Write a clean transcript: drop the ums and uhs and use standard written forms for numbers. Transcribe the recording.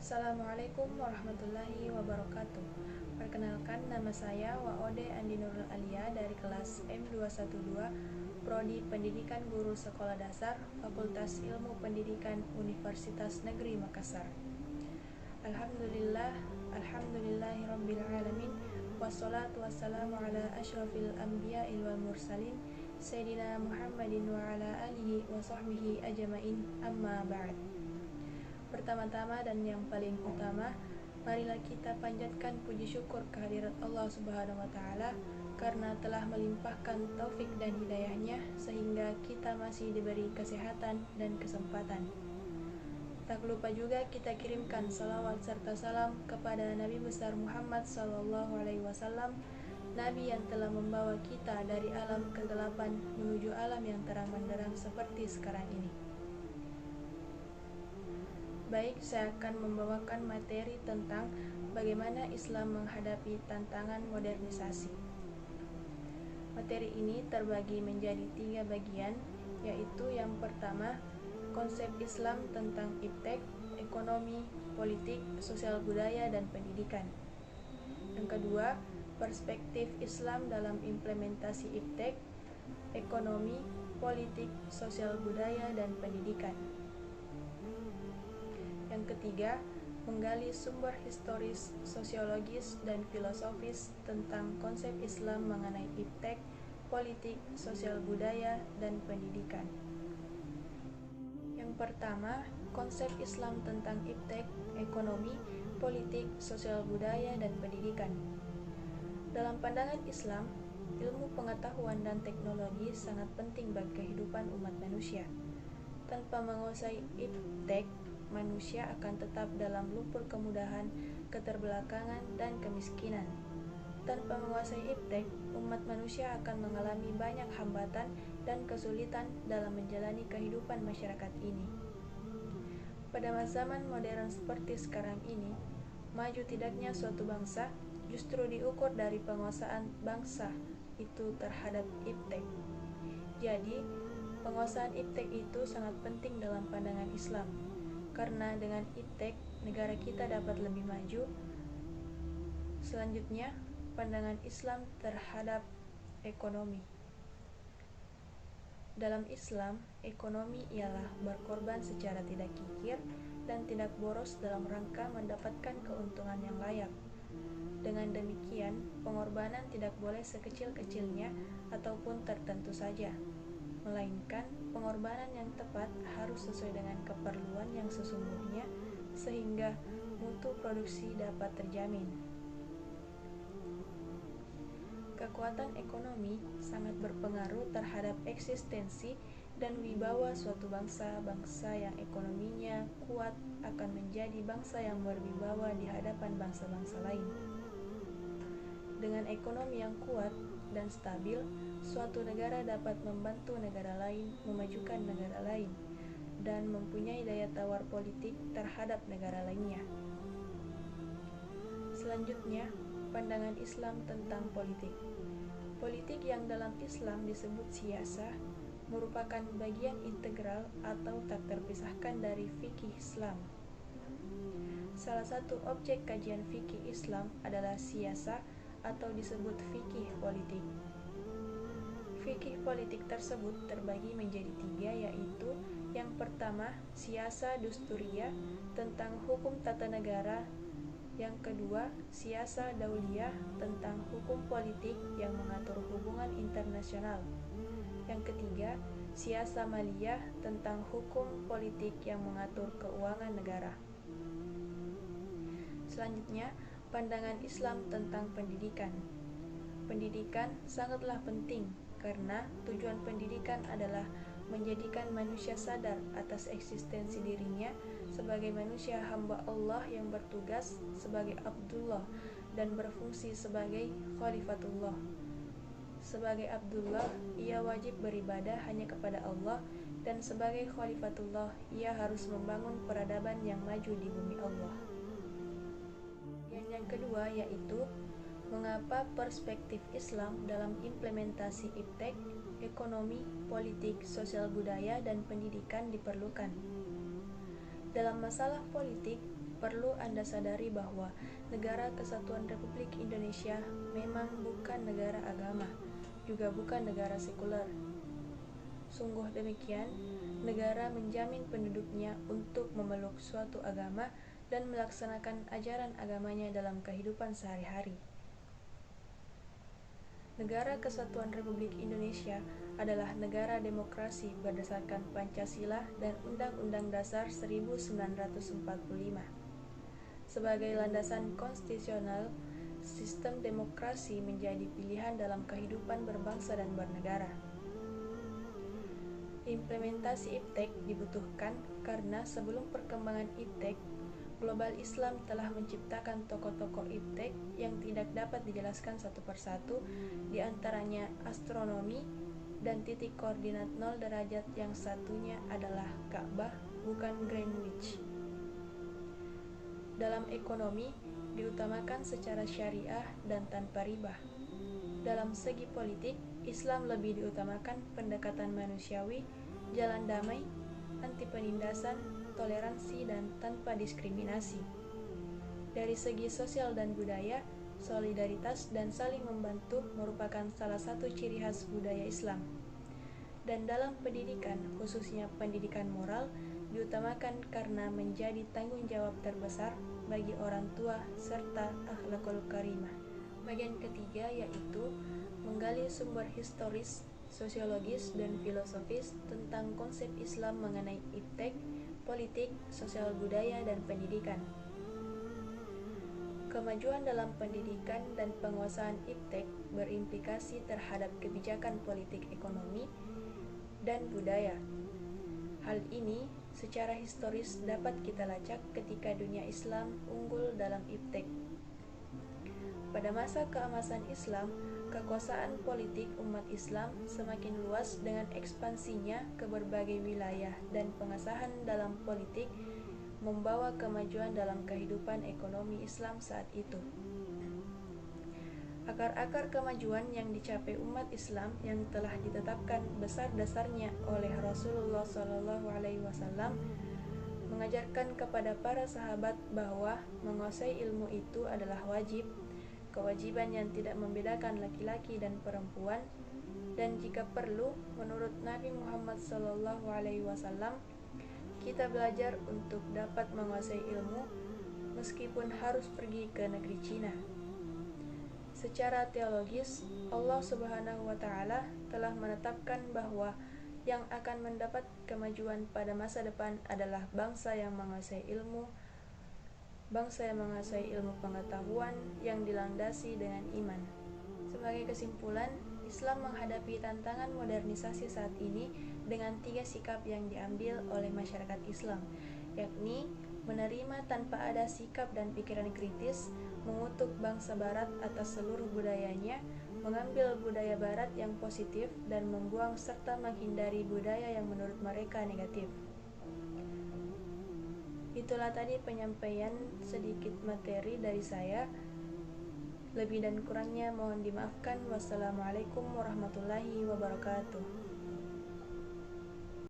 Assalamualaikum warahmatullahi wabarakatuh. Perkenalkan, nama saya Waode Andi Nurul Alia dari kelas M212 Prodi Pendidikan Guru Sekolah Dasar Fakultas Ilmu Pendidikan Universitas Negeri Makassar. Alhamdulillahirabbil alamin, wassalatu wassalamu ala asyrafil anbiya'i wal mursalin Sayyidina Muhammadin wa ala alihi wa sahbihi ajmain, amma ba'd. Pertama-tama dan yang paling utama, marilah kita panjatkan puji syukur kehadirat Allah Subhanahu wa Ta'ala karena telah melimpahkan taufik dan hidayahnya sehingga kita masih diberi kesehatan dan kesempatan. Tak lupa juga kita kirimkan salawat serta salam kepada Nabi besar Muhammad SAW, Nabi yang telah membawa kita dari alam kegelapan menuju alam yang terang benderang seperti sekarang ini. Baik, saya akan membawakan materi tentang bagaimana Islam menghadapi tantangan modernisasi. Materi ini terbagi menjadi 3 bagian, yaitu yang pertama, konsep Islam tentang iptek, ekonomi, politik, sosial budaya, dan pendidikan. Yang kedua, perspektif Islam dalam implementasi iptek, ekonomi, politik, sosial budaya, dan pendidikan. Yang ketiga, menggali sumber historis, sosiologis, dan filosofis tentang konsep Islam mengenai iptek, politik, sosial budaya, dan pendidikan. Yang pertama, konsep Islam tentang iptek, ekonomi, politik, sosial budaya, dan pendidikan. Dalam pandangan Islam, ilmu pengetahuan dan teknologi sangat penting bagi kehidupan umat manusia. Tanpa menguasai iptek, manusia akan tetap dalam lumpur kemudahan, keterbelakangan, dan kemiskinan. Tanpa menguasai iptek, umat manusia akan mengalami banyak hambatan dan kesulitan dalam menjalani kehidupan masyarakat ini. Pada zaman modern seperti sekarang ini, maju tidaknya suatu bangsa justru diukur dari penguasaan bangsa itu terhadap iptek. Jadi, penguasaan iptek itu sangat penting dalam pandangan Islam. Karena dengan iptek, negara kita dapat lebih maju. Selanjutnya, pandangan Islam terhadap ekonomi. Dalam Islam, ekonomi ialah berkorban secara tidak kikir dan tidak boros dalam rangka mendapatkan keuntungan yang layak. Dengan demikian, pengorbanan tidak boleh sekecil-kecilnya ataupun tertentu saja, melainkan pengorbanan yang tepat harus sesuai dengan keperluan yang sesungguhnya sehingga mutu produksi dapat terjamin. Kekuatan ekonomi sangat berpengaruh terhadap eksistensi dan wibawa suatu bangsa. Bangsa yang ekonominya kuat akan menjadi bangsa yang berwibawa di hadapan bangsa-bangsa lain. Dengan ekonomi yang kuat dan stabil, suatu negara dapat membantu negara lain memajukan negara lain dan mempunyai daya tawar politik terhadap negara lainnya. Selanjutnya, pandangan Islam tentang politik. Politik yang dalam Islam disebut siasah merupakan bagian integral atau tak terpisahkan dari fikih Islam. Salah satu objek kajian fikih Islam adalah siasah atau disebut fikih politik. Fikih politik tersebut terbagi menjadi 3, yaitu yang pertama, siasa dusturiyah tentang hukum tata negara. Yang kedua, siasa dauliyah tentang hukum politik yang mengatur hubungan internasional. Yang ketiga, siasa maliyah tentang hukum politik yang mengatur keuangan negara. Selanjutnya, pandangan Islam tentang pendidikan. Pendidikan sangatlah penting karena tujuan pendidikan adalah menjadikan manusia sadar atas eksistensi dirinya sebagai manusia hamba Allah yang bertugas sebagai Abdullah dan berfungsi sebagai Khalifatullah. Sebagai Abdullah, ia wajib beribadah hanya kepada Allah, dan sebagai Khalifatullah, ia harus membangun peradaban yang maju di bumi Allah. Yang kedua yaitu mengapa perspektif Islam dalam implementasi iptek, ekonomi, politik, sosial budaya, dan pendidikan diperlukan. Dalam masalah politik, perlu Anda sadari bahwa Negara Kesatuan Republik Indonesia memang bukan negara agama, juga bukan negara sekuler. Sungguh demikian, negara menjamin penduduknya untuk memeluk suatu agama dan melaksanakan ajaran agamanya dalam kehidupan sehari-hari. Negara Kesatuan Republik Indonesia adalah negara demokrasi berdasarkan Pancasila dan Undang-Undang Dasar 1945. Sebagai landasan konstitusional, sistem demokrasi menjadi pilihan dalam kehidupan berbangsa dan bernegara. Implementasi IPTEK dibutuhkan karena sebelum perkembangan IPTEK, global Islam telah menciptakan tokoh-tokoh IPTEK yang tidak dapat dijelaskan satu persatu, di antaranya astronomi dan titik koordinat 0 derajat yang satunya adalah Ka'bah, bukan Greenwich. Dalam ekonomi, diutamakan secara syariah dan tanpa riba. Dalam segi politik, Islam lebih diutamakan pendekatan manusiawi, jalan damai, anti penindasan, toleransi, dan tanpa diskriminasi. Dari segi sosial dan budaya, solidaritas dan saling membantu merupakan salah satu ciri khas budaya Islam. Dan dalam pendidikan, khususnya pendidikan moral, diutamakan karena menjadi tanggung jawab terbesar bagi orang tua serta akhlakul karimah. Bagian ketiga yaitu menggali sumber historis, sosiologis, dan filosofis tentang konsep Islam mengenai IPTEK, politik, sosial budaya, dan pendidikan. Kemajuan dalam pendidikan dan penguasaan IPTEK berimplikasi terhadap kebijakan politik ekonomi dan budaya. Hal ini secara historis dapat kita lacak ketika dunia Islam unggul dalam IPTEK. Pada masa keemasan Islam, kekuasaan politik umat Islam semakin luas dengan ekspansinya ke berbagai wilayah dan pengesahan dalam politik membawa kemajuan dalam kehidupan ekonomi Islam saat itu. Akar-akar kemajuan yang dicapai umat Islam yang telah ditetapkan besar dasarnya oleh Rasulullah SAW mengajarkan kepada para sahabat bahwa menguasai ilmu itu adalah wajib, kewajiban yang tidak membedakan laki-laki dan perempuan, dan jika perlu, menurut Nabi Muhammad SAW, kita belajar untuk dapat menguasai ilmu meskipun harus pergi ke negeri Cina. Secara teologis, Allah Subhanahu wa Ta'ala telah menetapkan bahwa yang akan mendapat kemajuan pada masa depan adalah bangsa yang menguasai ilmu pengetahuan yang dilandasi dengan iman. Sebagai kesimpulan, Islam menghadapi tantangan modernisasi saat ini dengan 3 sikap yang diambil oleh masyarakat Islam, yakni menerima tanpa ada sikap dan pikiran kritis, mengutuk bangsa barat atas seluruh budayanya, mengambil budaya barat yang positif, dan membuang serta menghindari budaya yang menurut mereka negatif. Itulah tadi penyampaian sedikit materi dari saya. Lebih dan kurangnya mohon dimaafkan. Wassalamualaikum warahmatullahi wabarakatuh.